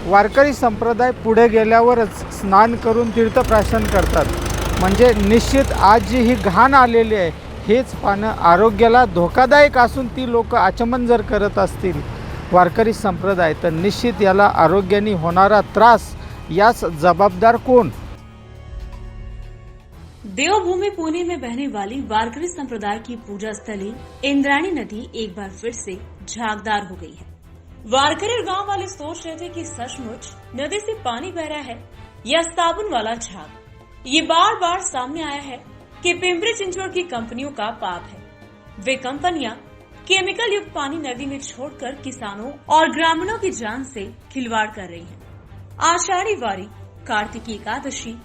वारकरी संप्रदाय पुढे गेल्यावरच स्नान करून तीर्थप्राशन करतात. म्हणजे निश्चित आज जी ही घाण आलेली आहे हेच पानं आरोग्याला धोकादायक असून ती लोक आचमन जर करत असतील वारकरी संप्रदाय, तर निश्चित याला आरोग्याने होणारा त्रास यास जबाबदार कोण? देवभूमि पुणे में बहने वाली वारकरी संप्रदाय की पूजा स्थली इंद्रायणी नदी एक बार फिर से झागदार हो गई है। वारकरी गांव वाले सोच रहे थे कि सचमुच नदी से पानी बह रहा है या साबुन वाला झाग। ये बार बार सामने आया है कि पिंपरी चिंचवड़ की कंपनियों का पाप है। वे कंपनियां केमिकल युक्त पानी नदी में छोड़कर किसानों और ग्रामीणों की जान से खिलवाड़ कर रही हैं। आषाढ़ी वारी, कार्तिकी एकादशी,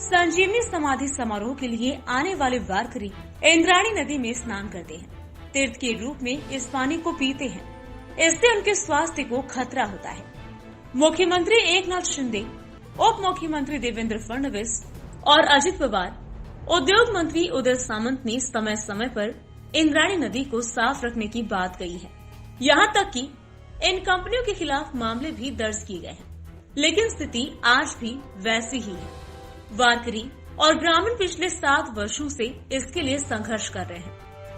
संजीवनी समाधि समारोह के लिए आने वाले वारकरी इंद्रायणी नदी में स्नान करते हैं। तीर्थ के रूप में इस पानी को पीते हैं। इससे उनके स्वास्थ्य को खतरा होता है। मुख्यमंत्री एकनाथ शिंदे, उप मुख्यमंत्री देवेंद्र फडणवीस और अजित पवार, उद्योग मंत्री उदय सामंत ने समय समय पर इंद्रायणी नदी को साफ रखने की बात कही है। यहाँ तक कि इन कंपनियों के खिलाफ मामले भी दर्ज किए गए हैं, लेकिन स्थिति आज भी वैसी ही है। वारकरी और ग्रामीण पिछले 7 वर्षों से इसके लिए संघर्ष कर रहे हैं,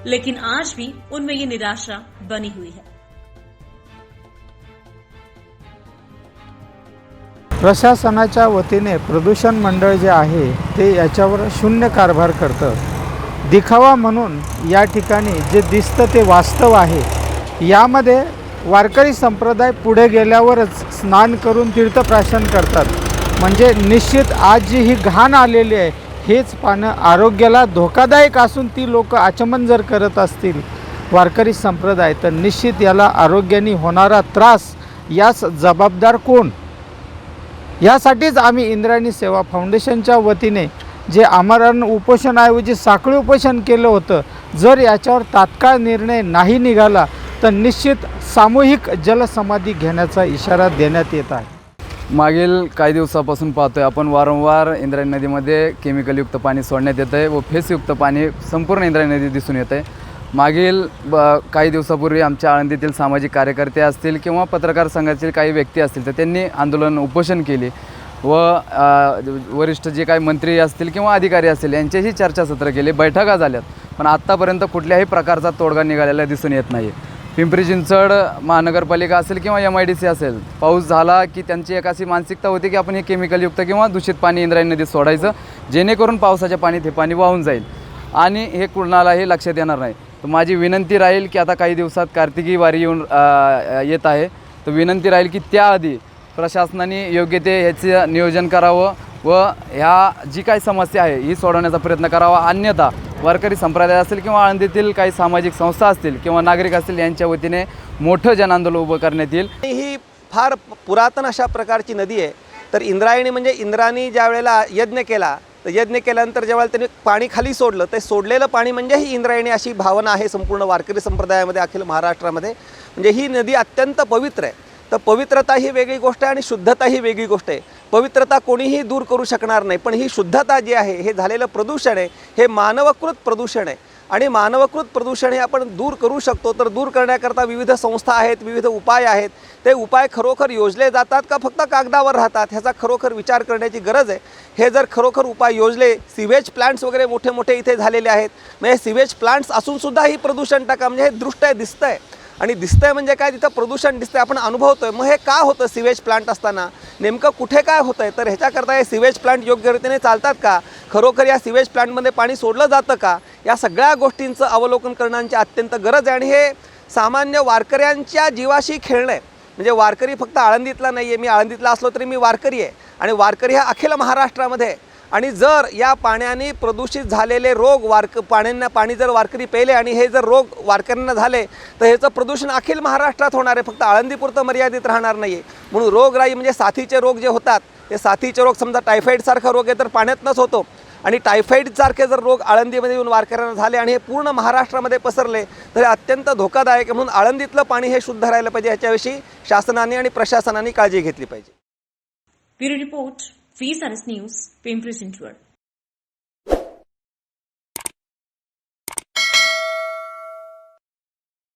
लेकिन आज भी उनमें ये निराशा बनी हुई है। प्रशासनाच्या वतीने प्रदूषण मंडळ जे आहे ते याच्यावर शून्य कारभार करतं। दिखावा म्हणून या ठिकाणी जे दिसतं ते वास्तव आहे। यामध्ये वारकरी संप्रदाय पुढे गेल्यावरच स्नान करून तीर्थप्राशन करतात। म्हणजे निश्चित आज जी ही घाण आलेली आहे हेच पानं आरोग्याला धोकादायक असून ती लोक आचमन जर करत असतील वारकरी संप्रदाय, तर निश्चित याला आरोग्याने होणारा त्रास यास जबाबदार कोण? यासाठीच आम्ही इंद्रायणी सेवा फाउंडेशनच्या वतीने जे आमरण उपोषणाऐवजी साखळी उपोषण केलं होतं, जर याच्यावर तात्काळ निर्णय नाही निघाला तर निश्चित सामूहिक जलसमाधी घेण्याचा इशारा देण्यात येत आहे। मागील काही दिवसापासून पाहतोय आपण वारंवार इंद्रायणी नदीमध्ये केमिकलयुक्त पाणी सोडण्यात येतं आहे व फेसयुक्त पाणी संपूर्ण इंद्रायणी नदीत दिसून येतं आहे। मागील काही दिवसापूर्वी आमच्या आळंदीतील सामाजिक कार्यकर्ते असतील किंवा पत्रकार संघातील काही व्यक्ती असतील तर त्यांनी आंदोलन उपोषण केले व वरिष्ठ जे काही मंत्री असतील किंवा अधिकारी असतील यांच्याशी चर्चासत्र केले, बैठका झाल्यात, पण आत्तापर्यंत कुठल्याही प्रकारचा तोडगा निघालेला दिसून येत नाही। पिंपरी चिंचवड महानगरपालिका असेल किंवा MIDC असेल, पाऊस झाला की त्यांची एक अशी मानसिकता होती की आपण हे केमिकलयुक्त किंवा दूषित पाणी इंद्रायणी नदीत सोडायचं, जेणेकरून पावसाच्या पाणीत हे पाणी वाहून जाईल आणि हे कुणालाही लक्षात येणार नाही। तर माझी विनंती राहील की आता काही दिवसात कार्तिकी वारी येत आहे, तर विनंती राहील की त्याआधी प्रशासनाने योग्य ते ह्याचं नियोजन करावं व ह्या जी काही समस्या आहे ही सोडवण्याचा प्रयत्न करावा। अन्यथा वारकरी संप्रदाय असेल किंवा आळंदीतील काही सामाजिक संस्था असतील किंवा नागरिक असतील यांच्या वतीने मोठं जनआंदोलन उभं करण्यात येईल। ही फार पुरातन अशा प्रकारची नदी आहे। तर इंद्रायणी म्हणजे इंद्राने ज्या वेळेला यज्ञ केला, तर यज्ञ केल्यानंतर ज्यावेळेला त्यांनी पाणी खाली सोडलं, ते सोडलेलं पाणी म्हणजे ही इंद्रायणी अशी भावना आहे संपूर्ण वारकरी संप्रदायामध्ये, अखिल महाराष्ट्रामध्ये। म्हणजे ही नदी अत्यंत पवित्र आहे। तर पवित्रता ही वेगळी गोष्ट आहे आणि शुद्धता ही वेगळी गोष्ट आहे। पवित्रता कोणीही दूर करू शकणार नाही, पण ही शुद्धता जी आहे, हे झालेलं प्रदूषण आहे, हे मानवकृत प्रदूषण आहे आणि मानवकृत प्रदूषण हे आपण दूर करू शकतो। तर दूर करण्याकरता विविध संस्था आहेत, विविध उपाय आहेत। ते उपाय खरोखर योजले जातात का फक्त कागदावर राहतात, ह्याचा खरोखर विचार करण्याची गरज आहे। हे जर खरोखर उपाय योजले, सिवेज प्लांट्स वगैरे मोठे मोठे इथे झालेले आहेत, म्हणजे सिवेज प्लांट्स असूनसुद्धा ही प्रदूषण टाका, म्हणजे हे दृष्ट आहे, दिसतं आहे आणि दिसतंय म्हणजे काय, तिथं प्रदूषण दिसतंय, आपण अनुभवतोय। मग हे का होतं सिवेज प्लांट असताना, नेमकं कुठे काय होतंय? तर ह्याच्याकरता हे सिवेज प्लांट योग्य रीतीने चालतात का, खरोखर या सिवेज प्लांटमध्ये पाणी सोडलं जातं का, या सगळ्या गोष्टींचं अवलोकन करण्याची अत्यंत गरज आहे। आणि हे सामान्य वारकऱ्यांच्या जीवाशी खेळणं आहे। म्हणजे वारकरी फक्त आळंदीतला नाही आहे, मी आळंदीतला असलो तरी मी वारकरी आहे आणि वारकरी हा अखिल महाराष्ट्रामध्ये आहे। आणि जर या पाण्याने प्रदूषित झालेले रोग पाणी जर वारकरी पेले आणि हे जर रोग वारकऱ्यांना झाले, तर ह्याचं प्रदूषण अखिल महाराष्ट्रात होणार आहे, फक्त आळंदीपुरतं मर्यादित राहणार नाही आहे। म्हणून रोगराई म्हणजे साथीचे रोग जे होतात, ते साथीचे रोग, समजा टायफॉईडसारखा रोग आहे तर पाण्यातनंच होतो, आणि टायफॉईडसारखे जर रोग आळंदीमध्ये येऊन वारकऱ्यांना झाले आणि हे पूर्ण महाराष्ट्रामध्ये पसरले तर हे अत्यंत धोकादायक आहे। म्हणून आळंदीतलं पाणी हे शुद्ध राहिलं पाहिजे, याच्याविषयी शासनाने आणि प्रशासनाने काळजी घेतली पाहिजे। Bureau report, VSRS news, Pimpri Chinchwad.